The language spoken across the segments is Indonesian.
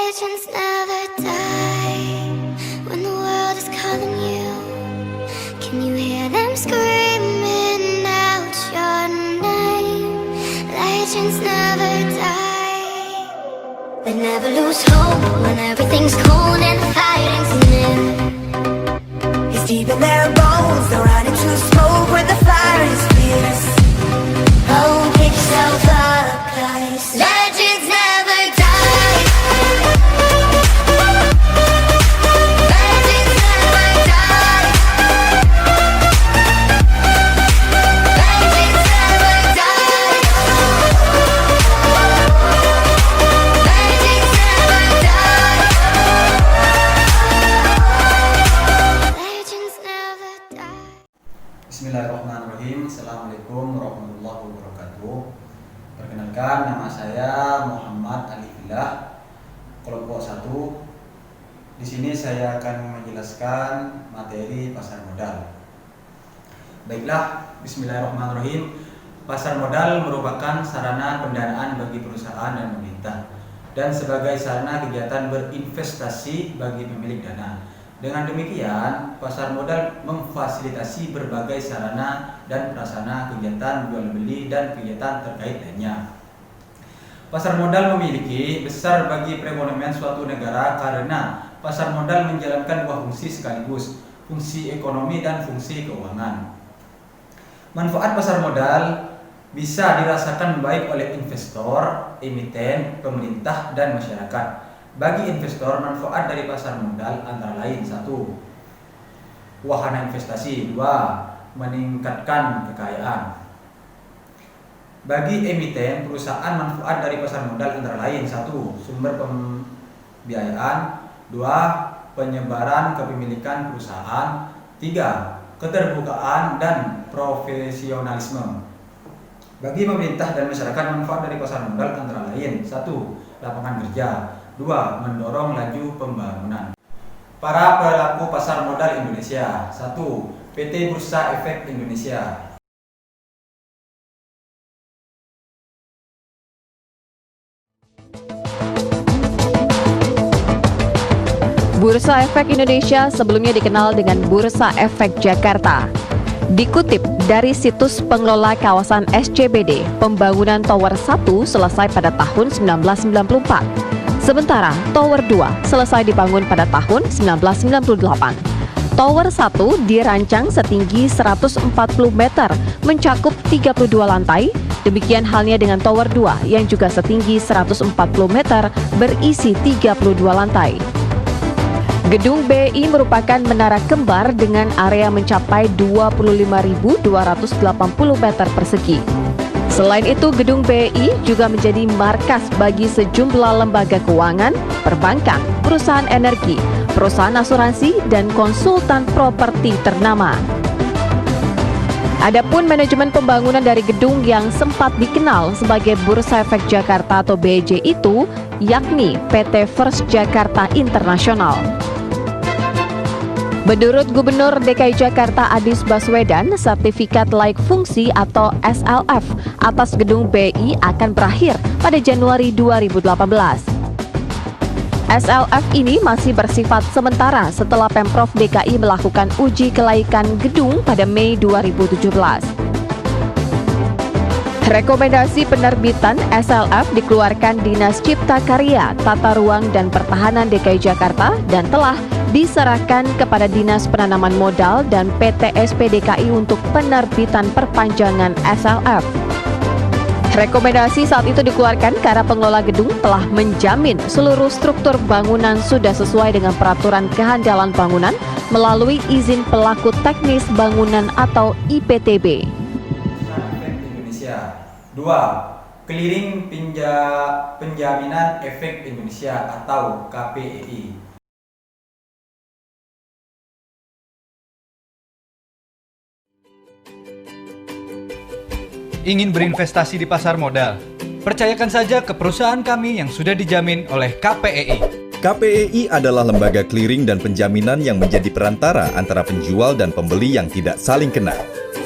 Legends never die when the world is calling you. Can you hear them screaming out your name? Legends never die. They never lose hope when everything's cold and fighting's new. It's deep in their bones, they'll run into smoke when the fire is fierce. Oh, pick yourself up, guys. Legends never die. Legends never die. Legends never die. Legends never die. Legends never die. Bismillahirrahmanirrahim. Assalamualaikum warahmatullahi wabarakatuh. Perkenalkan, nama saya Muhammad Alifillah, kelompok 1. Di sini saya akan menjelaskan materi pasar modal. Baiklah, bismillahirrahmanirrahim. Pasar modal merupakan sarana pendanaan bagi perusahaan dan pemerintah dan sebagai sarana kegiatan berinvestasi bagi pemilik dana. Dengan demikian, pasar modal memfasilitasi berbagai sarana dan prasarana kegiatan jual beli dan kegiatan terkait lainnya. Pasar modal memiliki besar bagi perekonomian suatu negara karena pasar modal menjalankan dua fungsi sekaligus, fungsi ekonomi dan fungsi keuangan. Manfaat pasar modal bisa dirasakan baik oleh investor, emiten, pemerintah, dan masyarakat. Bagi investor, manfaat dari pasar modal antara lain: 1. Wahana investasi. 2. Meningkatkan kekayaan. Bagi emiten, perusahaan, manfaat dari pasar modal antara lain: 1. Sumber pembiayaan. 2. Penyebaran kepemilikan perusahaan. 3. Keterbukaan dan profesionalisme. Bagi pemerintah dan masyarakat, manfaat dari pasar modal antara lain: 1. Lapangan kerja. 2. Mendorong laju pembangunan. Para pelaku pasar modal Indonesia. 1. PT Bursa Efek Indonesia. Bursa Efek Indonesia sebelumnya dikenal dengan Bursa Efek Jakarta. Dikutip dari situs pengelola kawasan SCBD, pembangunan Tower 1 selesai pada tahun 1994. Sementara Tower 2 selesai dibangun pada tahun 1998. Tower 1 dirancang setinggi 140 meter, mencakup 32 lantai. Demikian halnya dengan Tower 2 yang juga setinggi 140 meter, berisi 32 lantai. Gedung BI merupakan menara kembar dengan area mencapai 25.280 meter persegi. Selain itu, gedung BI juga menjadi markas bagi sejumlah lembaga keuangan, perbankan, perusahaan energi, perusahaan asuransi, dan konsultan properti ternama. Adapun manajemen pembangunan dari gedung yang sempat dikenal sebagai Bursa Efek Jakarta atau BEJ itu, yakni PT First Jakarta International. Menurut Gubernur DKI Jakarta Anies Baswedan, sertifikat layak fungsi atau SLF atas gedung BI akan berakhir pada Januari 2018. SLF ini masih bersifat sementara setelah Pemprov DKI melakukan uji kelaikan gedung pada Mei 2017. Rekomendasi penerbitan SLF dikeluarkan Dinas Cipta Karya, Tata Ruang dan Pertahanan DKI Jakarta dan telah diserahkan kepada Dinas Penanaman Modal dan PT SPDKI untuk penerbitan perpanjangan SLF. Rekomendasi saat itu dikeluarkan karena pengelola gedung telah menjamin seluruh struktur bangunan sudah sesuai dengan peraturan kehandalan bangunan melalui izin pelaku teknis bangunan atau IPTB. Indonesia. 2. Clearing Penjaminan Efek Indonesia atau KPEI. Ingin berinvestasi di pasar modal? Percayakan saja ke perusahaan kami yang sudah dijamin oleh KPEI. KPEI adalah lembaga clearing dan penjaminan yang menjadi perantara antara penjual dan pembeli yang tidak saling kenal.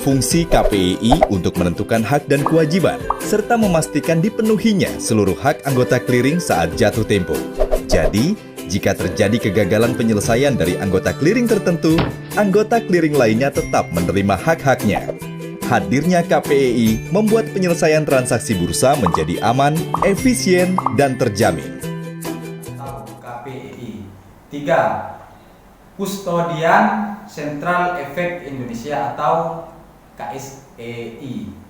Fungsi KPEI untuk menentukan hak dan kewajiban, serta memastikan dipenuhinya seluruh hak anggota clearing saat jatuh tempo. Jadi, jika terjadi kegagalan penyelesaian dari anggota clearing tertentu, anggota clearing lainnya tetap menerima hak-haknya. Hadirnya KPEI membuat penyelesaian transaksi bursa menjadi aman, efisien, dan terjamin. KPEI. 3. Kustodian Sentral Efek Indonesia atau KSEI.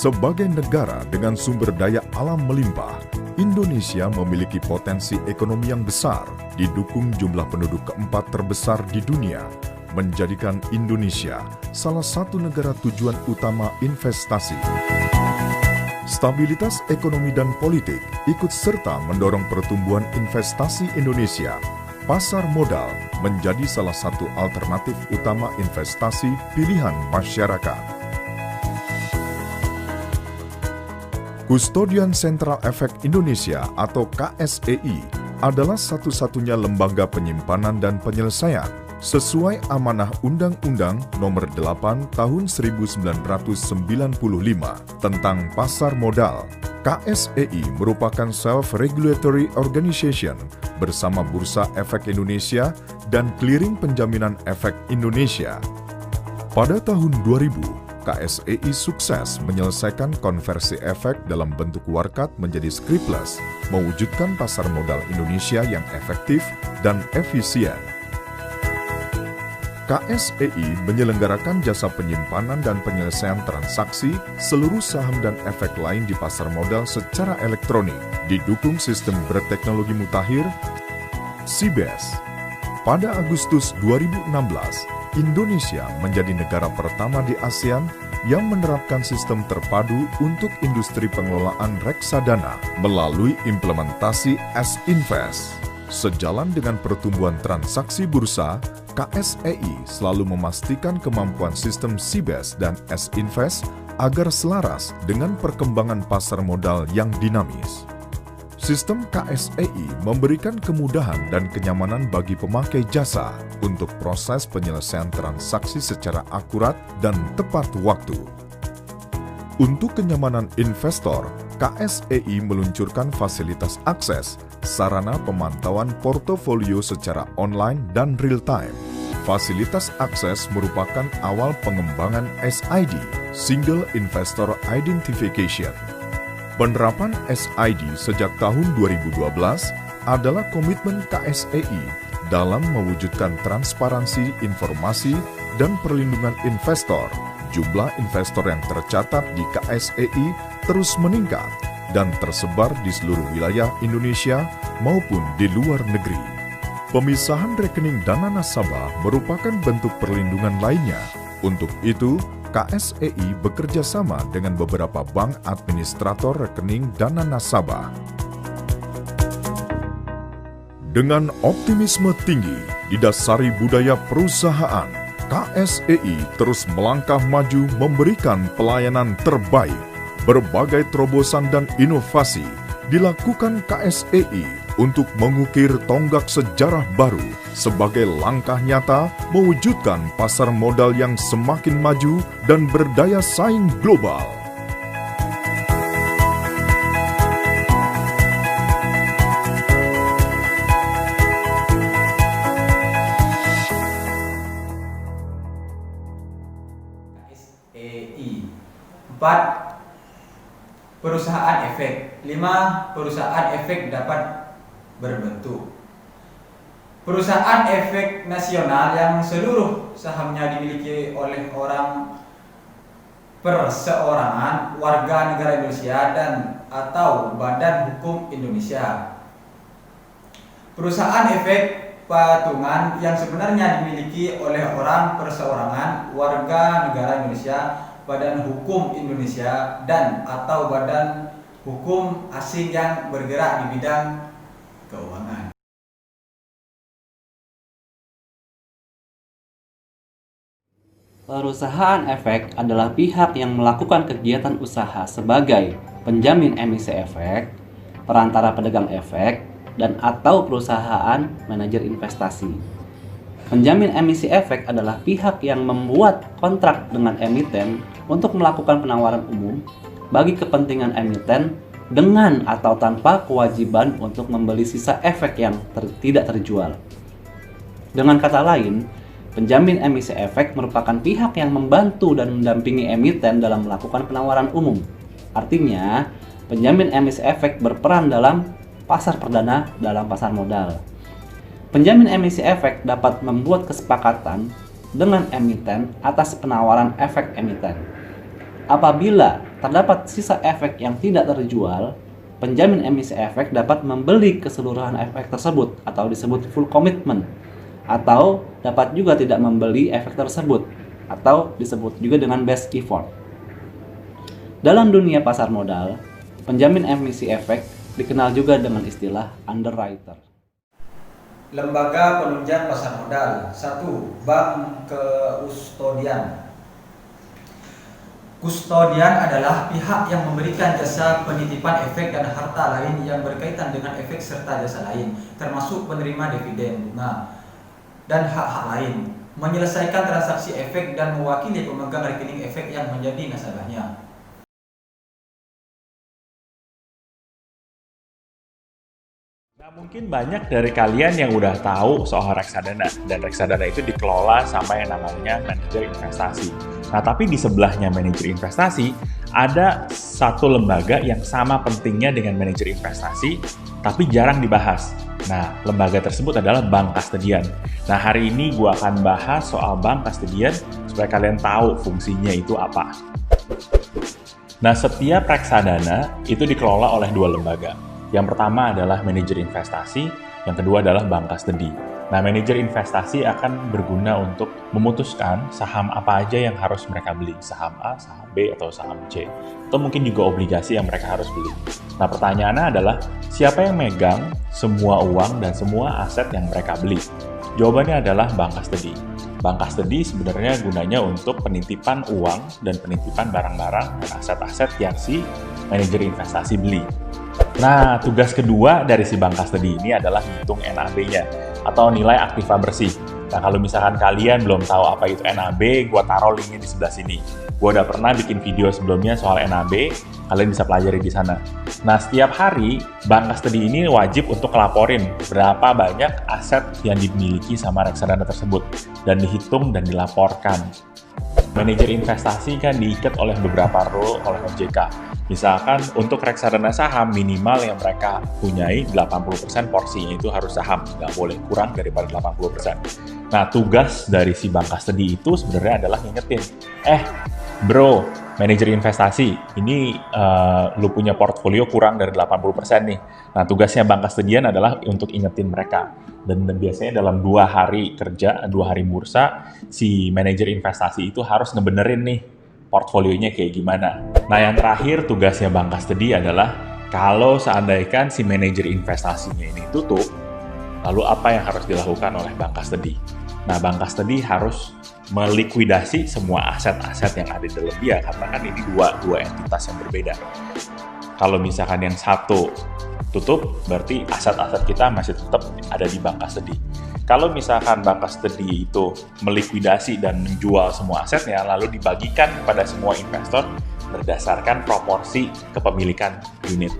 Sebagai negara dengan sumber daya alam melimpah, Indonesia memiliki potensi ekonomi yang besar, didukung jumlah penduduk keempat terbesar di dunia, menjadikan Indonesia salah satu negara tujuan utama investasi. Stabilitas ekonomi dan politik ikut serta mendorong pertumbuhan investasi Indonesia. Pasar modal menjadi salah satu alternatif utama investasi pilihan masyarakat. Kustodian Sentral Efek Indonesia atau KSEI adalah satu-satunya lembaga penyimpanan dan penyelesaian sesuai amanah Undang-Undang Nomor 8 Tahun 1995 tentang pasar modal. KSEI merupakan self-regulatory organization bersama Bursa Efek Indonesia dan Clearing Penjaminan Efek Indonesia. Pada tahun 2000, KSEI sukses menyelesaikan konversi efek dalam bentuk warkat menjadi scriptless, mewujudkan pasar modal Indonesia yang efektif dan efisien. KSEI menyelenggarakan jasa penyimpanan dan penyelesaian transaksi seluruh saham dan efek lain di pasar modal secara elektronik, didukung sistem berteknologi mutakhir CBS. Pada Agustus 2016, Indonesia menjadi negara pertama di ASEAN yang menerapkan sistem terpadu untuk industri pengelolaan reksadana melalui implementasi S-Invest. Sejalan dengan pertumbuhan transaksi bursa, KSEI selalu memastikan kemampuan sistem CBS dan S-Invest agar selaras dengan perkembangan pasar modal yang dinamis. Sistem KSEI memberikan kemudahan dan kenyamanan bagi pemakai jasa untuk proses penyelesaian transaksi secara akurat dan tepat waktu. Untuk kenyamanan investor, KSEI meluncurkan fasilitas akses, sarana pemantauan portofolio secara online dan real-time. Fasilitas akses merupakan awal pengembangan SID, Single Investor Identification. Penerapan SID sejak tahun 2012 adalah komitmen KSEI dalam mewujudkan transparansi informasi dan perlindungan investor. Jumlah investor yang tercatat di KSEI terus meningkat dan tersebar di seluruh wilayah Indonesia maupun di luar negeri. Pemisahan rekening dana nasabah merupakan bentuk perlindungan lainnya. Untuk itu, KSEI bekerja sama dengan beberapa bank administrator rekening dana nasabah. Dengan optimisme tinggi didasari budaya perusahaan, KSEI terus melangkah maju memberikan pelayanan terbaik. Berbagai terobosan dan inovasi dilakukan KSEI untuk mengukir tonggak sejarah baru sebagai langkah nyata mewujudkan pasar modal yang semakin maju dan berdaya saing global. KSEI. 4. Perusahaan efek. 5. Perusahaan efek dapat berbentuk perusahaan efek nasional yang seluruh sahamnya dimiliki oleh orang perseorangan warga negara Indonesia dan atau Badan Hukum Indonesia. Perusahaan efek patungan yang sebenarnya dimiliki oleh orang perseorangan warga negara Indonesia, Badan Hukum Indonesia dan atau Badan Hukum asing yang bergerak di bidang keuangan. Perusahaan efek adalah pihak yang melakukan kegiatan usaha sebagai penjamin emisi efek, perantara pedagang efek, dan atau perusahaan manajer investasi. Penjamin emisi efek adalah pihak yang membuat kontrak dengan emiten untuk melakukan penawaran umum bagi kepentingan emiten dengan atau tanpa kewajiban untuk membeli sisa efek yang tidak terjual. Dengan kata lain, penjamin emisi efek merupakan pihak yang membantu dan mendampingi emiten dalam melakukan penawaran umum. Artinya, penjamin emisi efek berperan dalam pasar perdana dalam pasar modal. Penjamin emisi efek dapat membuat kesepakatan dengan emiten atas penawaran efek emiten. Apabila terdapat sisa efek yang tidak terjual, penjamin emisi efek dapat membeli keseluruhan efek tersebut atau disebut full commitment, atau dapat juga tidak membeli efek tersebut atau disebut juga dengan best effort. Dalam dunia pasar modal, penjamin emisi efek dikenal juga dengan istilah underwriter. Lembaga penunjang pasar modal. 1. Bank kustodian. Kustodian adalah pihak yang memberikan jasa penitipan efek dan harta lain yang berkaitan dengan efek serta jasa lain, termasuk penerima dividen, bunga, dan hak-hak lain, menyelesaikan transaksi efek dan mewakili pemegang rekening efek yang menjadi nasabahnya. Nah, mungkin banyak dari kalian yang udah tahu soal reksadana, dan reksadana itu dikelola sama yang namanya manajer investasi. Nah, tapi di sebelahnya manajer investasi ada satu lembaga yang sama pentingnya dengan manajer investasi, tapi jarang dibahas. Nah, lembaga tersebut adalah bank kastedian. Nah, hari ini gue akan bahas soal bank kastedian supaya kalian tahu fungsinya itu apa. Nah, setiap reksadana itu dikelola oleh dua lembaga. Yang pertama adalah manajer investasi, yang kedua adalah bank kastedi. Nah, manajer investasi akan berguna untuk memutuskan saham apa aja yang harus mereka beli, saham A, saham B, atau saham C, atau mungkin juga obligasi yang mereka harus beli. Nah, pertanyaannya adalah, siapa yang megang semua uang dan semua aset yang mereka beli? Jawabannya adalah bank kastedi. Bank kastedi sebenarnya gunanya untuk penitipan uang dan penitipan barang-barang dan aset-aset yang si manajer investasi beli. Nah, tugas kedua dari si bank kastedi ini adalah menghitung NAB-nya atau nilai aktiva bersih. Nah, kalau misalkan kalian belum tahu apa itu NAB, gua taruh linknya di sebelah sini. Gua udah pernah bikin video sebelumnya soal NAB, kalian bisa pelajari di sana. Nah, setiap hari bank kastedi ini wajib untuk ngelaporin berapa banyak aset yang dimiliki sama reksadana tersebut dan dihitung dan dilaporkan. Manajer investasi kan diikat oleh beberapa rule oleh OJK. Misalkan untuk reksadana saham minimal yang mereka punyai 80% porsinya itu harus saham, nggak boleh kurang daripada 80%. Nah, tugas dari si bank kastedi itu sebenarnya adalah ngingetin, bro, manajer investasi, ini lu punya portfolio kurang dari 80% nih. Nah, tugasnya bank kastedian adalah untuk ingetin mereka. Dan biasanya dalam 2 hari kerja, 2 hari bursa, si manajer investasi itu harus ngebenerin nih portfolionya kayak gimana. Nah, yang terakhir tugasnya bank kastedi adalah kalau seandainya si manajer investasinya ini tutup, lalu apa yang harus dilakukan oleh bank kastedi? Nah, bank kastedi harus melikuidasi semua aset-aset yang ada di dalam dia, karena kan ini dua entitas yang berbeda. Kalau misalkan yang satu tutup, berarti aset-aset kita masih tetap ada di bank kastedi. Kalau misalkan bank kastedi itu melikuidasi dan menjual semua asetnya, lalu dibagikan kepada semua investor berdasarkan proporsi kepemilikan unit.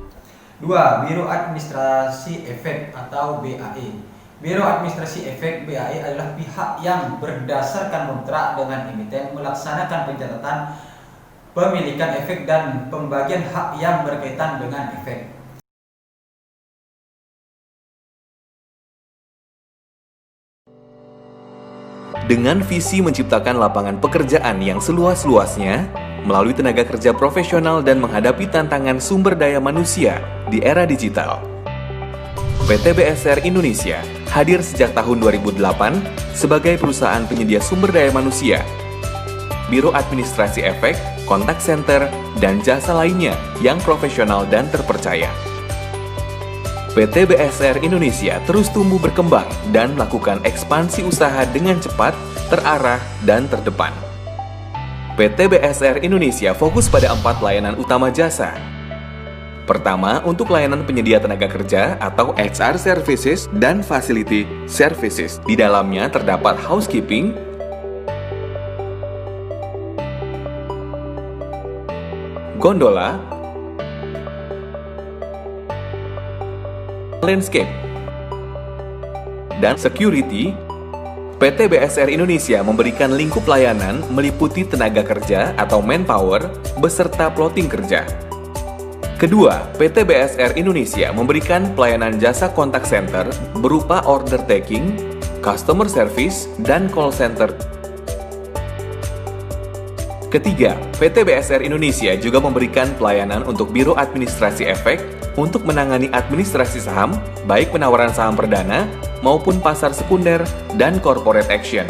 2. Biro Administrasi Efek atau BAE. Biro Administrasi Efek BAE adalah pihak yang berdasarkan kontrak dengan emiten melaksanakan pencatatan pemilikan efek dan pembagian hak yang berkaitan dengan efek. Dengan visi menciptakan lapangan pekerjaan yang seluas-luasnya, melalui tenaga kerja profesional dan menghadapi tantangan sumber daya manusia di era digital. PT BSR Indonesia hadir sejak tahun 2008 sebagai perusahaan penyedia sumber daya manusia, biro administrasi efek, kontak center, dan jasa lainnya yang profesional dan terpercaya. PT BSR Indonesia terus tumbuh berkembang dan melakukan ekspansi usaha dengan cepat, terarah, dan terdepan. PT BSR Indonesia fokus pada 4 layanan utama jasa. Pertama, untuk layanan penyedia tenaga kerja atau HR Services dan Facility Services. Di dalamnya terdapat housekeeping, gondola, landscape, dan security. PT BSR Indonesia memberikan lingkup layanan meliputi tenaga kerja atau manpower beserta plotting kerja. Kedua, PT BSR Indonesia memberikan pelayanan jasa kontak center berupa order taking, customer service, dan call center. Ketiga, PT BSR Indonesia juga memberikan pelayanan untuk Biro Administrasi Efek untuk menangani administrasi saham, baik penawaran saham perdana maupun pasar sekunder dan corporate action.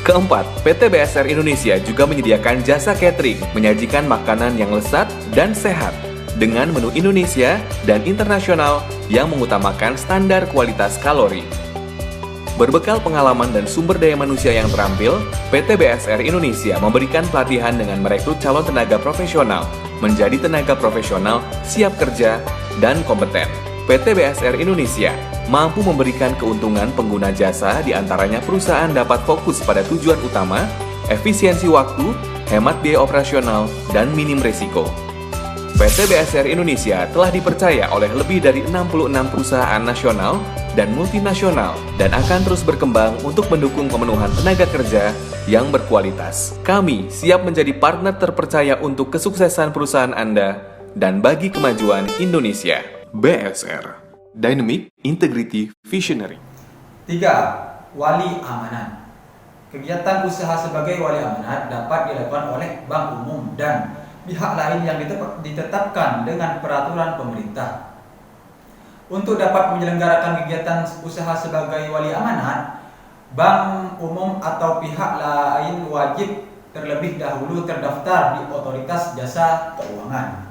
Keempat, PT BSR Indonesia juga menyediakan jasa catering, menyajikan makanan yang lezat dan sehat dengan menu Indonesia dan internasional yang mengutamakan standar kualitas kalori. Berbekal pengalaman dan sumber daya manusia yang terampil, PT BSR Indonesia memberikan pelatihan dengan merekrut calon tenaga profesional menjadi tenaga profesional siap kerja dan kompeten. PT BSR Indonesia mampu memberikan keuntungan pengguna jasa, diantaranya perusahaan dapat fokus pada tujuan utama, efisiensi waktu, hemat biaya operasional, dan minim risiko. PT BSR Indonesia telah dipercaya oleh lebih dari 66 perusahaan nasional dan multinasional dan akan terus berkembang untuk mendukung pemenuhan tenaga kerja yang berkualitas. Kami siap menjadi partner terpercaya untuk kesuksesan perusahaan Anda dan bagi kemajuan Indonesia. BSR, Dynamic Integrity Visionary. 3. Wali amanat. Kegiatan usaha sebagai wali amanat dapat dilakukan oleh bank umum dan pihak lain yang ditetapkan dengan peraturan pemerintah. Untuk dapat menyelenggarakan kegiatan usaha sebagai wali amanat, bank umum atau pihak lain wajib terlebih dahulu terdaftar di Otoritas Jasa Keuangan.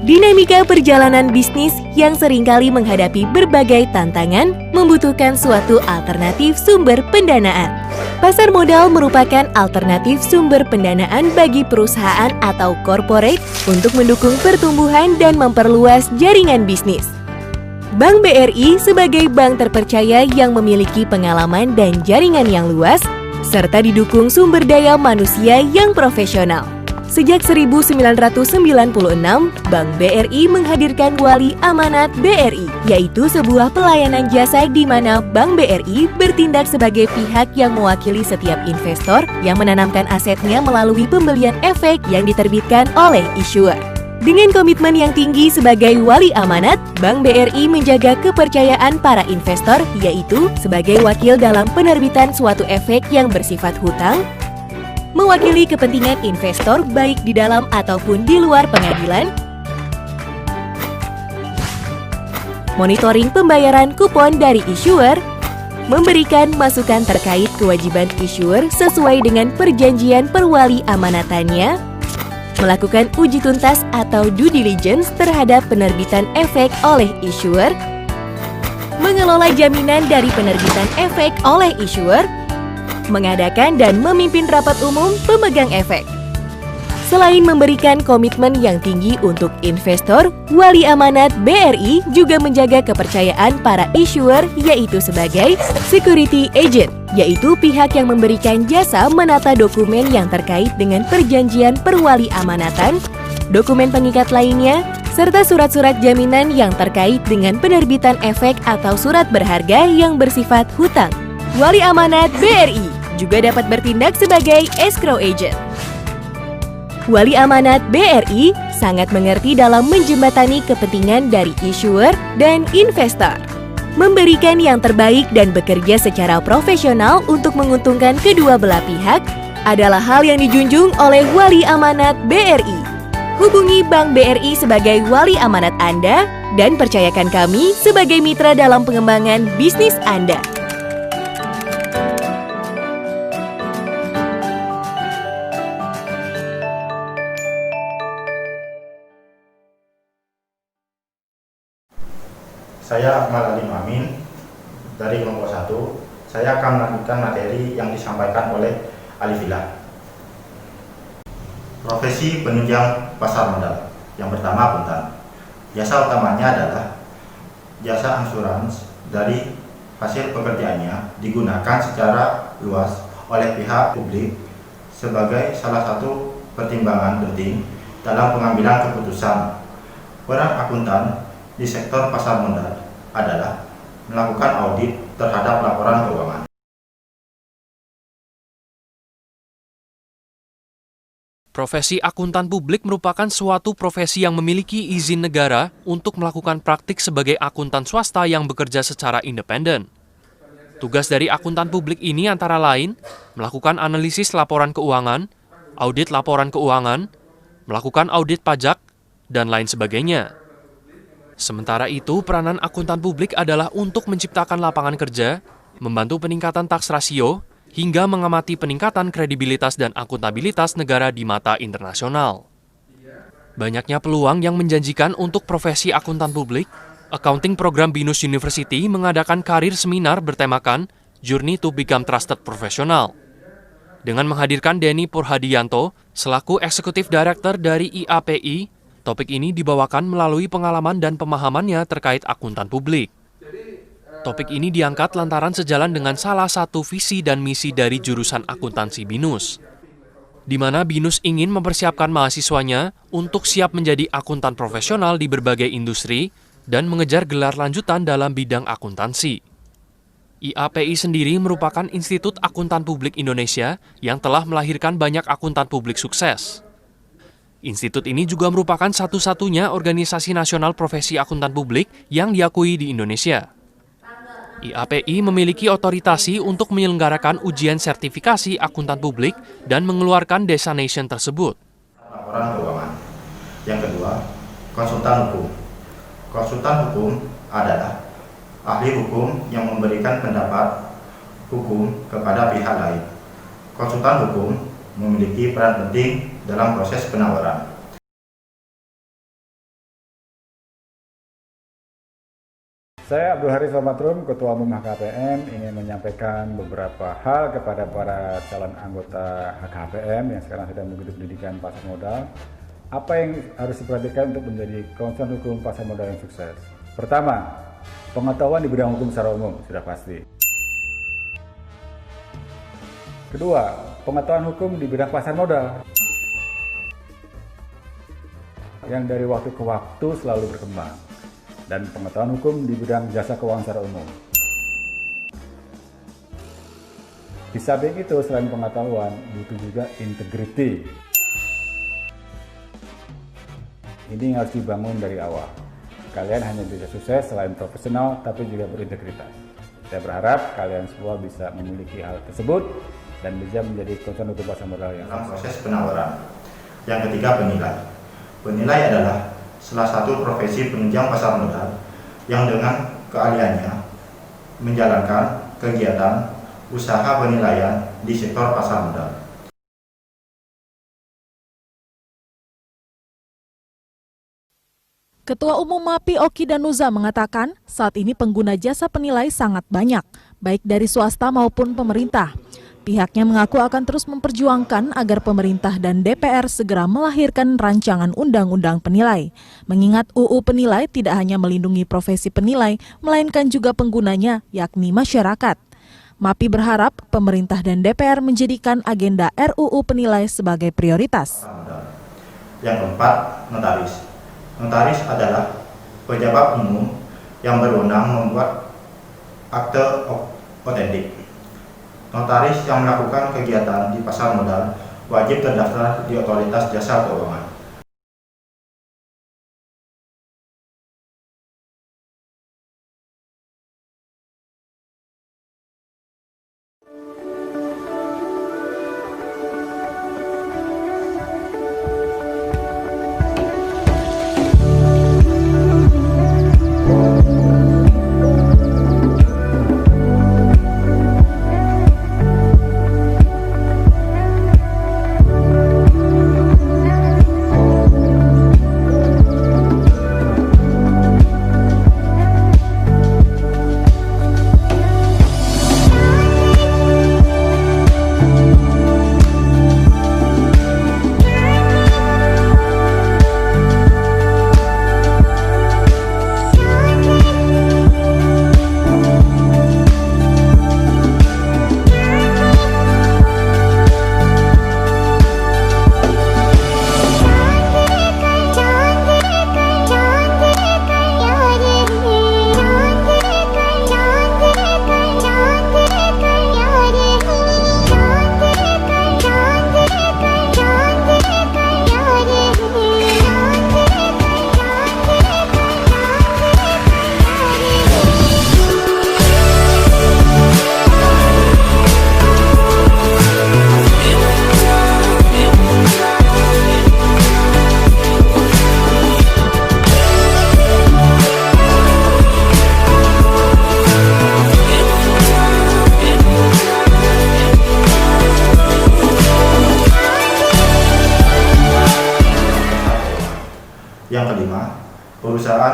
Dinamika perjalanan bisnis yang seringkali menghadapi berbagai tantangan membutuhkan suatu alternatif sumber pendanaan. Pasar modal merupakan alternatif sumber pendanaan bagi perusahaan atau corporate untuk mendukung pertumbuhan dan memperluas jaringan bisnis. Bank BRI sebagai bank terpercaya yang memiliki pengalaman dan jaringan yang luas, serta didukung sumber daya manusia yang profesional. Sejak 1996, Bank BRI menghadirkan Wali Amanat BRI, yaitu sebuah pelayanan jasa di mana Bank BRI bertindak sebagai pihak yang mewakili setiap investor yang menanamkan asetnya melalui pembelian efek yang diterbitkan oleh issuer. Dengan komitmen yang tinggi sebagai wali amanat, Bank BRI menjaga kepercayaan para investor, yaitu sebagai wakil dalam penerbitan suatu efek yang bersifat hutang, mewakili kepentingan investor baik di dalam ataupun di luar pengadilan, monitoring pembayaran kupon dari issuer, memberikan masukan terkait kewajiban issuer sesuai dengan perjanjian perwali amanatannya, melakukan uji tuntas atau due diligence terhadap penerbitan efek oleh issuer, mengelola jaminan dari penerbitan efek oleh issuer, mengadakan dan memimpin rapat umum pemegang efek. Selain memberikan komitmen yang tinggi untuk investor, Wali Amanat BRI juga menjaga kepercayaan para issuer, yaitu sebagai security agent, yaitu pihak yang memberikan jasa menata dokumen yang terkait dengan perjanjian perwali amanatan, dokumen pengikat lainnya, serta surat-surat jaminan yang terkait dengan penerbitan efek atau surat berharga yang bersifat hutang. Wali Amanat BRI juga dapat bertindak sebagai escrow agent. Wali Amanat BRI sangat mengerti dalam menjembatani kepentingan dari issuer dan investor, memberikan yang terbaik dan bekerja secara profesional untuk menguntungkan kedua belah pihak adalah hal yang dijunjung oleh Wali Amanat BRI. Hubungi Bank BRI sebagai wali amanat Anda dan percayakan kami sebagai mitra dalam pengembangan bisnis Anda. Saya Akmal Ali Amin, dari kelompok 1, saya akan melanjutkan materi yang disampaikan oleh Alifillah. Profesi penunjang pasar modal. Yang pertama, akuntan. Jasa utamanya adalah jasa ansurans dari hasil pekerjaannya digunakan secara luas oleh pihak publik sebagai salah satu pertimbangan penting dalam pengambilan keputusan. Peran akuntan di sektor pasar modal adalah melakukan audit terhadap laporan keuangan. Profesi akuntan publik merupakan suatu profesi yang memiliki izin negara untuk melakukan praktik sebagai akuntan swasta yang bekerja secara independen. Tugas dari akuntan publik ini antara lain melakukan analisis laporan keuangan, audit laporan keuangan, melakukan audit pajak, dan lain sebagainya. Sementara itu, peranan akuntan publik adalah untuk menciptakan lapangan kerja, membantu peningkatan tax rasio, hingga mengamati peningkatan kredibilitas dan akuntabilitas negara di mata internasional. Banyaknya peluang yang menjanjikan untuk profesi akuntan publik, Accounting Program BINUS University mengadakan karir seminar bertemakan Journey to Become Trusted Professional. Dengan menghadirkan Denny Purhadianto selaku Eksekutif Director dari IAPI, topik ini dibawakan melalui pengalaman dan pemahamannya terkait akuntan publik. Topik ini diangkat lantaran sejalan dengan salah satu visi dan misi dari jurusan akuntansi BINUS, di mana BINUS ingin mempersiapkan mahasiswanya untuk siap menjadi akuntan profesional di berbagai industri dan mengejar gelar lanjutan dalam bidang akuntansi. IAPI sendiri merupakan Institut Akuntan Publik Indonesia yang telah melahirkan banyak akuntan publik sukses. Institut ini juga merupakan satu-satunya organisasi nasional profesi akuntan publik yang diakui di Indonesia. IAPI memiliki otoritasi untuk menyelenggarakan ujian sertifikasi akuntan publik dan mengeluarkan designation tersebut. Laporan keuangan. Yang kedua, konsultan hukum. Konsultan hukum adalah ahli hukum yang memberikan pendapat hukum kepada pihak lain. Konsultan hukum memiliki peran penting dalam proses penawaran. Saya Abdul Haris Lamatrum, Ketua Umum HKPM, ingin menyampaikan beberapa hal kepada para calon anggota HKPM yang sekarang sedang mengikuti pendidikan pasar modal. Apa yang harus diperhatikan untuk menjadi konsultan hukum pasar modal yang sukses? Pertama, pengetahuan di bidang hukum secara umum, sudah pasti. Kedua, pengetahuan hukum di bidang pasar modal yang dari waktu ke waktu selalu berkembang. Dan pengetahuan hukum di bidang jasa keuangan secara umum. Di samping itu, selain pengetahuan, butuh juga integriti. Ini yang harus dibangun dari awal. Kalian hanya bisa sukses selain profesional, tapi juga berintegritas. Saya berharap kalian semua bisa memiliki hal tersebut dan bisa menjadi konsultan hukum pasar modal yang dalam proses penawaran. Yang ketiga, penilai. Penilai adalah salah satu profesi penunjang pasar modal yang dengan keahliannya menjalankan kegiatan usaha penilaian di sektor pasar modal. Ketua Umum MAPI Oki Danuza mengatakan saat ini pengguna jasa penilai sangat banyak, baik dari swasta maupun pemerintah. Pihaknya mengaku akan terus memperjuangkan agar pemerintah dan DPR segera melahirkan rancangan undang-undang penilai. Mengingat UU Penilai tidak hanya melindungi profesi penilai, melainkan juga penggunanya, yakni masyarakat. MAPI berharap pemerintah dan DPR menjadikan agenda RUU Penilai sebagai prioritas. Yang keempat, notaris. Notaris adalah pejabat umum yang berwenang membuat akte otentik. Notaris yang melakukan kegiatan di pasar modal wajib terdaftar di Otoritas Jasa Keuangan.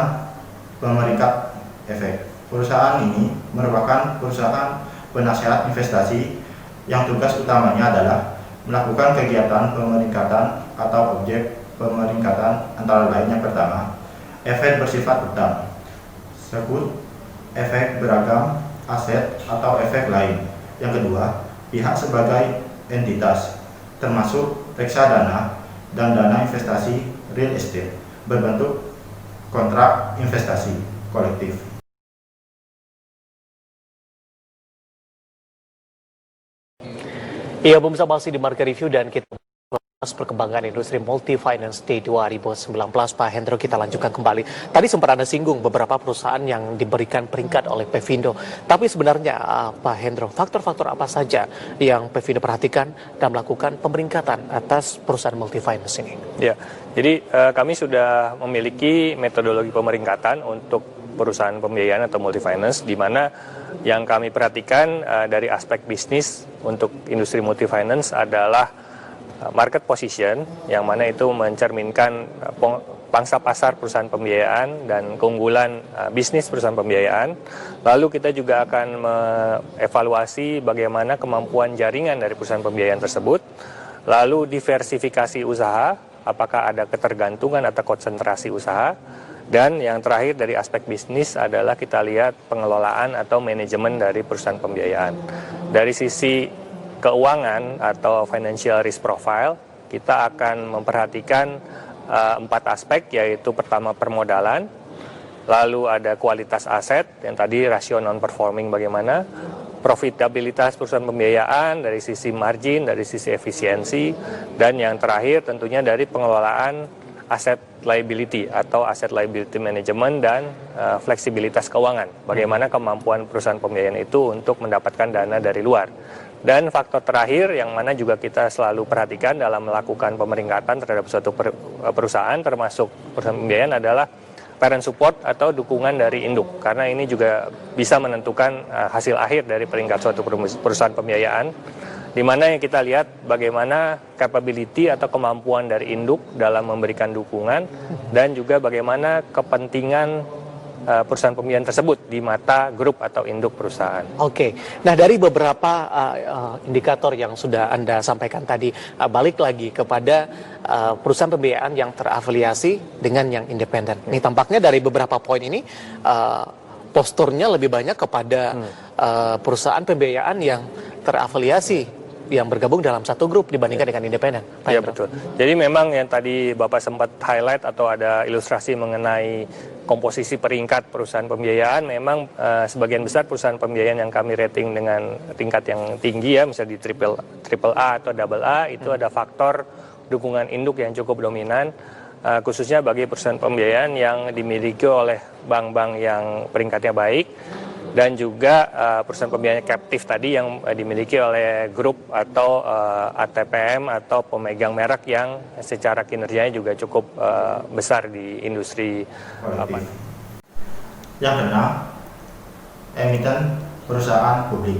perusahaan pemeringkat efek. Perusahaan ini merupakan perusahaan penasihat investasi yang tugas utamanya adalah melakukan kegiatan pemeringkatan atau objek pemeringkatan antara lain. Yang pertama, efek bersifat utang, sekut, efek beragam, aset atau efek lain. Yang kedua, pihak sebagai entitas, termasuk reksadana dan dana investasi real estate berbentuk kontrak investasi kolektif. Iya, pemirsa, masih di Market Review dan kita bahas perkembangan industri multi finance di 2019. Pak Hendro, kita lanjutkan kembali. Tadi sempat Anda singgung beberapa perusahaan yang diberikan peringkat oleh Pevindo. Tapi sebenarnya Pak Hendro, faktor-faktor apa saja yang Pevindo perhatikan dan melakukan pemeringkatan atas perusahaan multi finance ini? Ya, jadi kami sudah memiliki metodologi pemeringkatan untuk perusahaan pembiayaan atau multi finance, di mana yang kami perhatikan dari aspek bisnis untuk industri multi finance adalah market position, yang mana itu mencerminkan pangsa pasar perusahaan pembiayaan dan keunggulan bisnis perusahaan pembiayaan. Lalu kita juga akan mengevaluasi bagaimana kemampuan jaringan dari perusahaan pembiayaan tersebut. Lalu diversifikasi usaha, apakah ada ketergantungan atau konsentrasi usaha. Dan yang terakhir dari aspek bisnis adalah kita lihat pengelolaan atau manajemen dari perusahaan pembiayaan. Dari sisi keuangan atau financial risk profile, kita akan memperhatikan 4 aspek, yaitu pertama permodalan, lalu ada kualitas aset, yang tadi rasio non-performing bagaimana, profitabilitas perusahaan pembiayaan dari sisi margin, dari sisi efisiensi, dan yang terakhir tentunya dari pengelolaan aset liability atau aset liability management dan fleksibilitas keuangan. Bagaimana kemampuan perusahaan pembiayaan itu untuk mendapatkan dana dari luar. Dan faktor terakhir yang mana juga kita selalu perhatikan dalam melakukan pemeringkatan terhadap suatu perusahaan, termasuk perusahaan pembiayaan, adalah parent support atau dukungan dari induk. Karena ini juga bisa menentukan hasil akhir dari peringkat suatu perusahaan pembiayaan, di mana yang kita lihat bagaimana capability atau kemampuan dari induk dalam memberikan dukungan, dan juga bagaimana kepentingan perusahaan pembiayaan tersebut di mata grup atau induk perusahaan. Oke, nah dari beberapa indikator yang sudah Anda sampaikan tadi, balik lagi kepada perusahaan pembiayaan yang terafiliasi dengan yang independen. Ini tampaknya dari beberapa poin ini posturnya lebih banyak kepada perusahaan pembiayaan yang terafiliasi, yang bergabung dalam satu grup dibandingkan dengan independen. Iya, betul. Jadi memang yang tadi Bapak sempat highlight atau ada ilustrasi mengenai komposisi peringkat perusahaan pembiayaan, memang sebagian besar perusahaan pembiayaan yang kami rating dengan tingkat yang tinggi, ya, misalnya di triple A atau double A, itu ada faktor dukungan induk yang cukup dominan, khususnya bagi perusahaan pembiayaan yang dimiliki oleh bank-bank yang peringkatnya baik, dan juga perusahaan pembiayaan captive tadi yang dimiliki oleh grup atau ATPM atau pemegang merek yang secara kinerjanya juga cukup besar di industri. Yang keenam, emiten perusahaan publik.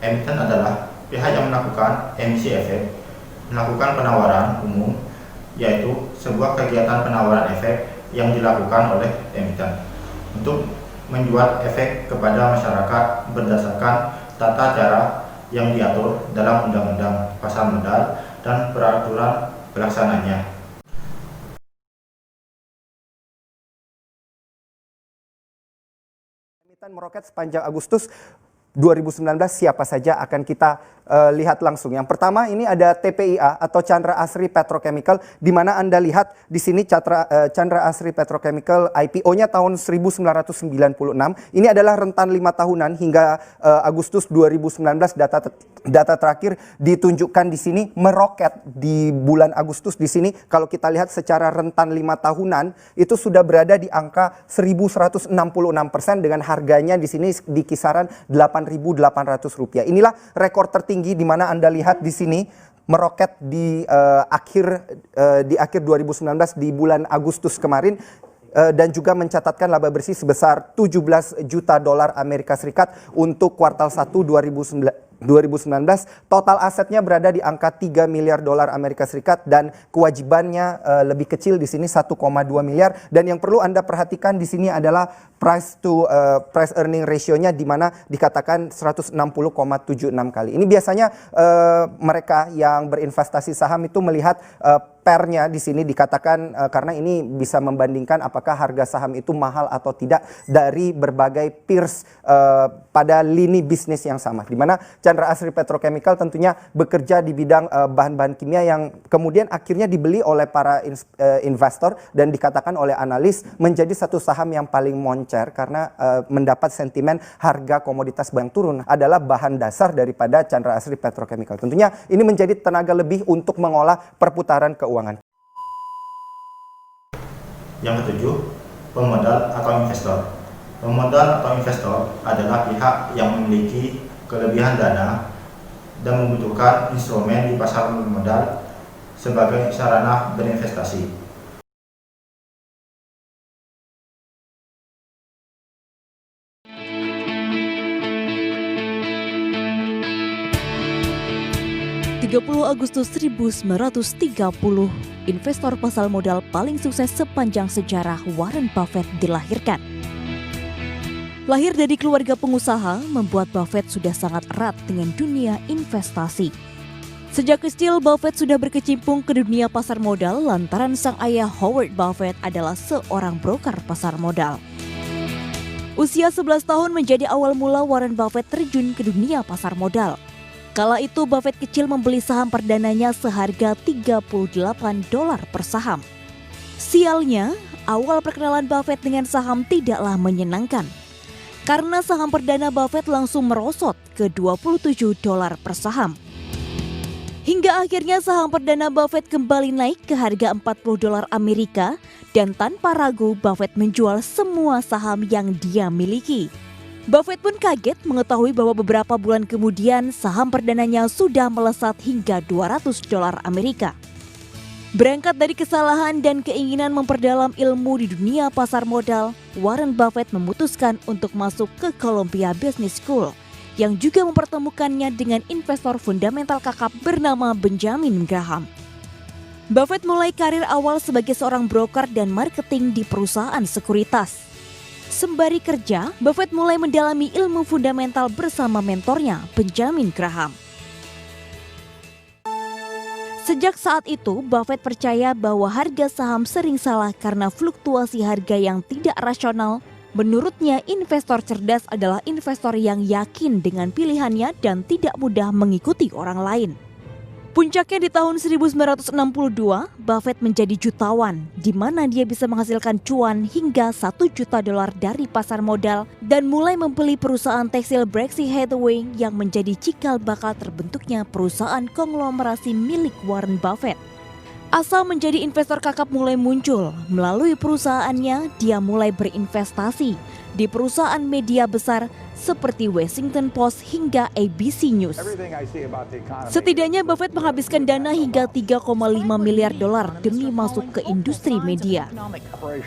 Emiten adalah pihak yang melakukan emisi efek, melakukan penawaran umum, yaitu sebuah kegiatan penawaran efek yang dilakukan oleh emiten untuk menjual efek kepada masyarakat berdasarkan tata cara yang diatur dalam Undang-Undang Pasar Modal dan peraturan pelaksananya. Emiten meroket sepanjang Agustus 2019, siapa saja akan kita lihat langsung. Yang pertama ini ada TPIA atau Chandra Asri Petrochemical, di mana Anda lihat di sini Chandra Asri Petrochemical IPO-nya tahun 1996. Ini adalah rentan 5 tahunan hingga Agustus 2019. Data terakhir ditunjukkan di sini meroket di bulan Agustus. Di sini kalau kita lihat secara rentan 5 tahunan itu sudah berada di angka 1166% dengan harganya di sini di kisaran Rp8.800. Inilah rekor tertinggi di mana Anda lihat di sini meroket di akhir 2019 di bulan Agustus kemarin, dan juga mencatatkan laba bersih sebesar $17 juta Amerika Serikat untuk kuartal 1 2019 total asetnya berada di angka 3 miliar dolar Amerika Serikat dan kewajibannya lebih kecil di sini 1,2 miliar, dan yang perlu Anda perhatikan di sini adalah price earning ratio-nya di mana dikatakan 160,76 kali. Ini biasanya mereka yang berinvestasi saham itu melihat pernya di sini dikatakan karena ini bisa membandingkan apakah harga saham itu mahal atau tidak dari berbagai peers pada lini bisnis yang sama. Di mana Chandra Asri Petrochemical tentunya bekerja di bidang bahan-bahan kimia yang kemudian akhirnya dibeli oleh para investor dan dikatakan oleh analis menjadi satu saham yang paling moncer karena mendapat sentimen harga komoditas yang turun adalah bahan dasar daripada Chandra Asri Petrochemical. Tentunya ini menjadi tenaga lebih untuk mengolah perputaran keuangan. Yang ketujuh, pemodal atau investor. Pemodal atau investor adalah pihak yang memiliki kelebihan dana dan membutuhkan instrumen di pasar modal sebagai sarana berinvestasi. Agustus 1930, investor pasar modal paling sukses sepanjang sejarah Warren Buffett dilahirkan. Lahir dari keluarga pengusaha, membuat Buffett sudah sangat erat dengan dunia investasi. Sejak kecil, Buffett sudah berkecimpung ke dunia pasar modal lantaran sang ayah Howard Buffett adalah seorang broker pasar modal. Usia 11 tahun menjadi awal mula Warren Buffett terjun ke dunia pasar modal. Kala itu Buffett kecil membeli saham perdananya seharga $38 per saham. Sialnya, awal perkenalan Buffett dengan saham tidaklah menyenangkan. Karena saham perdana Buffett langsung merosot ke $27 per saham. Hingga akhirnya saham perdana Buffett kembali naik ke harga $40 Amerika dan tanpa ragu Buffett menjual semua saham yang dia miliki. Buffett pun kaget mengetahui bahwa beberapa bulan kemudian saham perdananya sudah melesat hingga $200 Amerika. Berangkat dari kesalahan dan keinginan memperdalam ilmu di dunia pasar modal, Warren Buffett memutuskan untuk masuk ke Columbia Business School yang juga mempertemukannya dengan investor fundamental kakap bernama Benjamin Graham. Buffett mulai karir awal sebagai seorang broker dan marketing di perusahaan sekuritas. Sembari kerja, Buffett mulai mendalami ilmu fundamental bersama mentornya, Benjamin Graham. Sejak saat itu, Buffett percaya bahwa harga saham sering salah karena fluktuasi harga yang tidak rasional. Menurutnya, investor cerdas adalah investor yang yakin dengan pilihannya dan tidak mudah mengikuti orang lain. Puncaknya di tahun 1962, Buffett menjadi jutawan, di mana dia bisa menghasilkan cuan hingga $1 juta dari pasar modal dan mulai membeli perusahaan tekstil Berkshire Hathaway yang menjadi cikal bakal terbentuknya perusahaan konglomerasi milik Warren Buffett. Asa menjadi investor kakap mulai muncul. Melalui perusahaannya, dia mulai berinvestasi di perusahaan media besar seperti Washington Post hingga ABC News. Setidaknya Buffett menghabiskan dana hingga $3,5 miliar demi masuk ke industri media.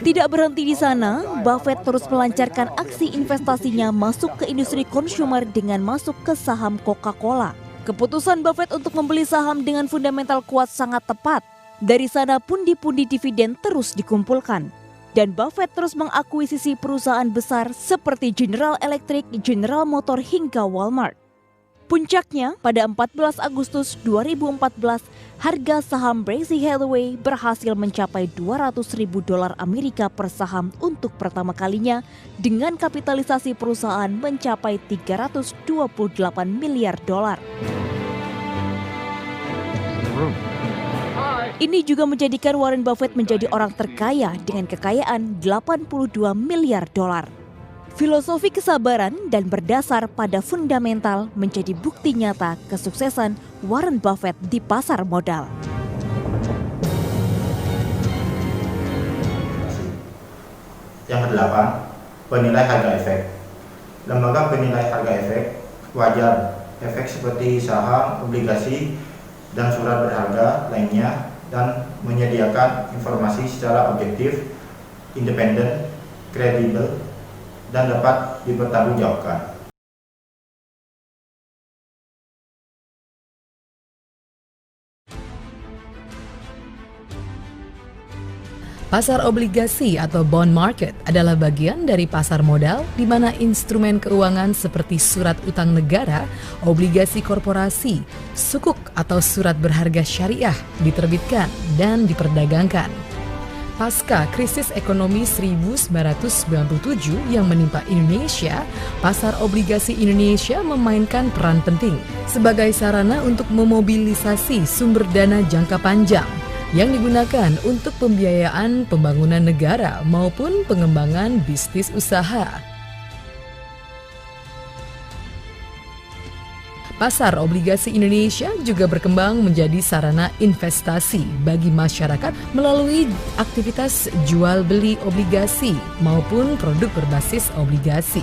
Tidak berhenti di sana, Buffett terus melancarkan aksi investasinya masuk ke industri konsumer dengan masuk ke saham Coca-Cola. Keputusan Buffett untuk membeli saham dengan fundamental kuat sangat tepat. Dari sana pundi-pundi dividen terus dikumpulkan. Dan Buffett terus mengakuisisi perusahaan besar seperti General Electric, General Motor hingga Walmart. Puncaknya, pada 14 Agustus 2014, harga saham Berkshire Hathaway berhasil mencapai $200.000 Amerika per saham untuk pertama kalinya dengan kapitalisasi perusahaan mencapai $328 miliar. Ini juga menjadikan Warren Buffett menjadi orang terkaya dengan kekayaan $82 miliar. Filosofi kesabaran dan berdasar pada fundamental menjadi bukti nyata kesuksesan Warren Buffett di pasar modal. Yang kedelapan, penilai harga efek. Lembaga penilai harga efek wajar efek seperti saham, obligasi, dan surat berharga lainnya dan menyediakan informasi secara objektif, independen, kredibel, dan dapat dipertanggungjawabkan. Pasar obligasi atau bond market adalah bagian dari pasar modal di mana instrumen keuangan seperti surat utang negara, obligasi korporasi, sukuk atau surat berharga syariah diterbitkan dan diperdagangkan. Pasca krisis ekonomi 1997 yang menimpa Indonesia, pasar obligasi Indonesia memainkan peran penting sebagai sarana untuk memobilisasi sumber dana jangka panjang yang digunakan untuk pembiayaan pembangunan negara maupun pengembangan bisnis usaha. Pasar obligasi Indonesia juga berkembang menjadi sarana investasi bagi masyarakat melalui aktivitas jual beli obligasi maupun produk berbasis obligasi.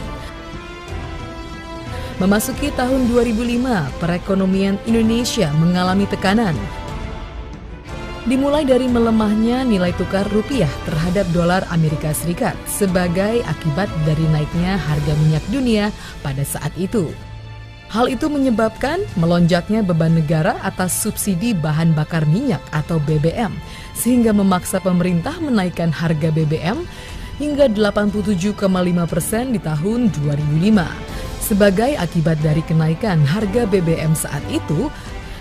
Memasuki tahun 2005, perekonomian Indonesia mengalami tekanan. Dimulai dari melemahnya nilai tukar rupiah terhadap dolar Amerika Serikat sebagai akibat dari naiknya harga minyak dunia pada saat itu. Hal itu menyebabkan melonjaknya beban negara atas subsidi bahan bakar minyak atau BBM, sehingga memaksa pemerintah menaikkan harga BBM hingga 87,5% di tahun 2005. Sebagai akibat dari kenaikan harga BBM saat itu,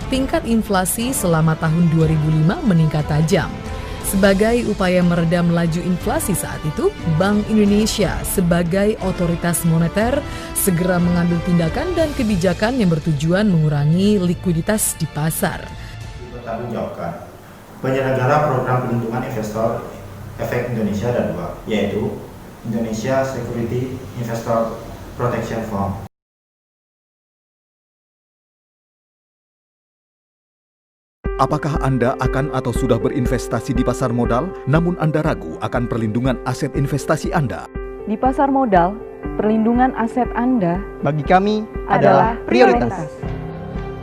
tingkat inflasi selama tahun 2005 meningkat tajam. Sebagai upaya meredam laju inflasi saat itu, Bank Indonesia sebagai otoritas moneter segera mengambil tindakan dan kebijakan yang bertujuan mengurangi likuiditas di pasar. Dipertanggungjawabkan. Penyelenggara program perlindungan investor efek Indonesia ada dua, yaitu Indonesia Security Investor Protection Fund. Apakah Anda akan atau sudah berinvestasi di pasar modal, namun Anda ragu akan perlindungan aset investasi Anda? Di pasar modal, perlindungan aset Anda bagi kami adalah prioritas.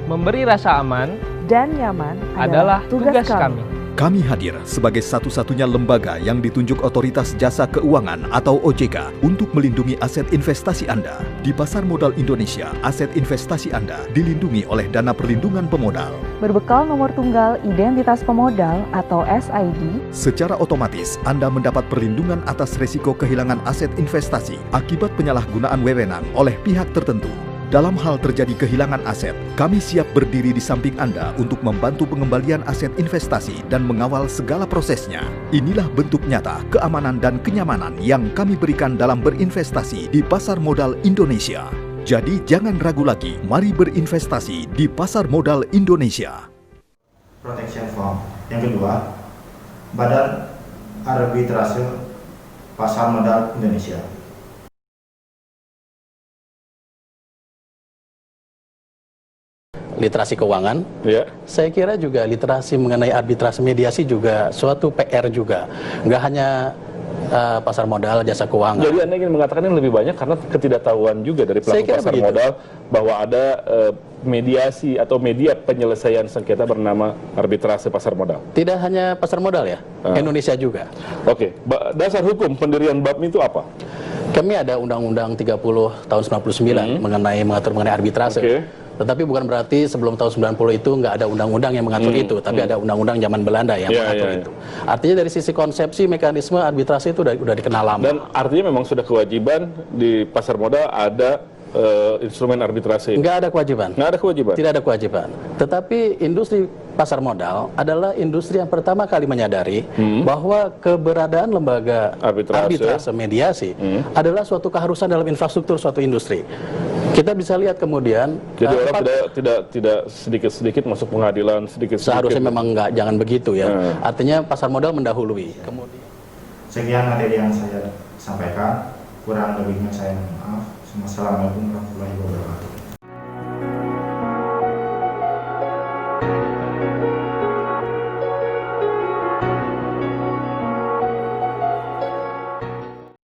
Memberi rasa aman dan nyaman adalah tugas kami. Kami hadir sebagai satu-satunya lembaga yang ditunjuk Otoritas Jasa Keuangan atau OJK untuk melindungi aset investasi Anda. Di pasar modal Indonesia, aset investasi Anda dilindungi oleh Dana Perlindungan Pemodal. Berbekal nomor tunggal identitas pemodal atau SID, secara otomatis Anda mendapat perlindungan atas risiko kehilangan aset investasi akibat penyalahgunaan wewenang oleh pihak tertentu. Dalam hal terjadi kehilangan aset, kami siap berdiri di samping Anda untuk membantu pengembalian aset investasi dan mengawal segala prosesnya. Inilah bentuk nyata keamanan dan kenyamanan yang kami berikan dalam berinvestasi di pasar modal Indonesia. Jadi jangan ragu lagi, mari berinvestasi di pasar modal Indonesia. Protection Fund. Yang kedua, Badan Arbitrase Pasar Modal Indonesia. Literasi keuangan, saya kira juga literasi mengenai arbitrase mediasi juga suatu PR juga, nggak hanya pasar modal, jasa keuangan. Jadi Anda ingin mengatakan ini lebih banyak karena ketidaktahuan juga dari pelaku pasar begitu. Modal bahwa ada mediasi atau media penyelesaian sengketa bernama arbitrase pasar modal. Tidak hanya pasar modal ya, Indonesia juga. Oke, dasar hukum pendirian BAPMI itu apa? Kami ada Undang-Undang 30 tahun 99 mengatur mengenai arbitrase. Tetapi bukan berarti sebelum tahun 90 itu nggak ada undang-undang yang mengatur itu, tapi ada undang-undang zaman Belanda yang mengatur itu. Artinya dari sisi konsepsi mekanisme arbitrase itu udah dikenal lama. Dan artinya memang sudah kewajiban di pasar modal ada instrumen arbitrase. Nggak ada kewajiban. Nggak ada kewajiban. Tidak ada kewajiban. Tetapi industri pasar modal adalah industri yang pertama kali menyadari bahwa keberadaan lembaga arbitrase mediasi adalah suatu keharusan dalam infrastruktur suatu industri. Kita bisa lihat kemudian. Jadi orang tidak sedikit-sedikit masuk pengadilan, sedikit-sedikit. Seharusnya memang jangan begitu ya. Artinya pasar modal mendahului. Kemudian. Sekian materi yang saya sampaikan. Kurang lebihnya saya mohon maaf. Wassalamualaikum warahmatullahi wabarakatuh.